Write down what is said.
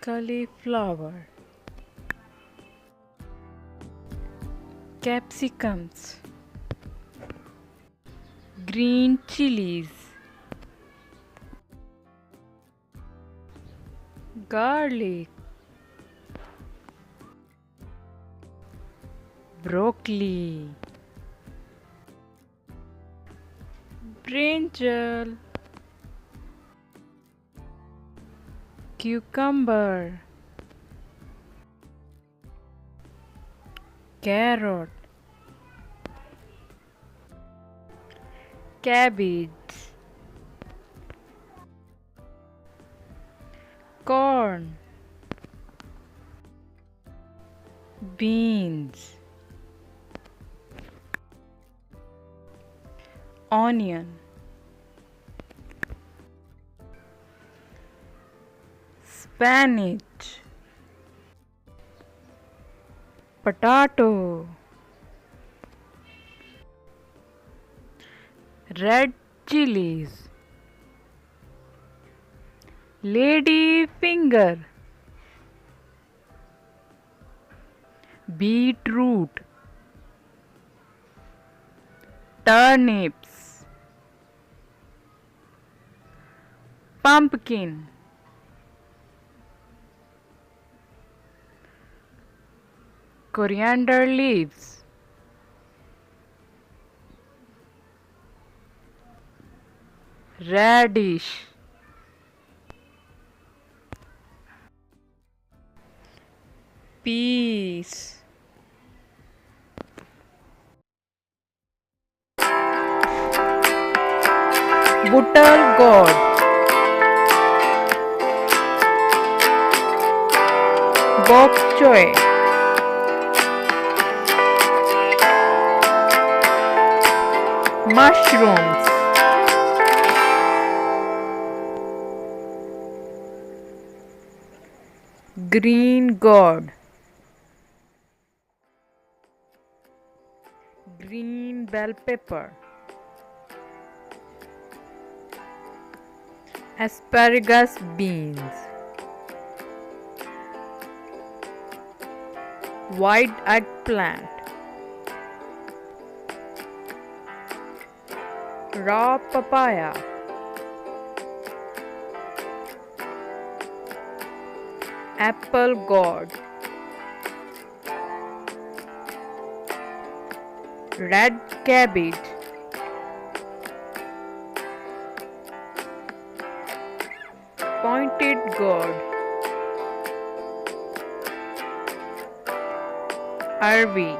cauliflower, capsicums, green chilies, garlic, broccoli, brinjal, cucumber, carrot, cabbage, corn, beans, onion, spinach, potato, red chilies, lady finger, beetroot, turnips, pumpkin, coriander leaves, radish, peas, butcher gourd, bok choy, mushrooms, green gourd, green bell pepper, asparagus beans, white eggplant, raw papaya, apple gourd, red cabbage, pointed gourd, Arby,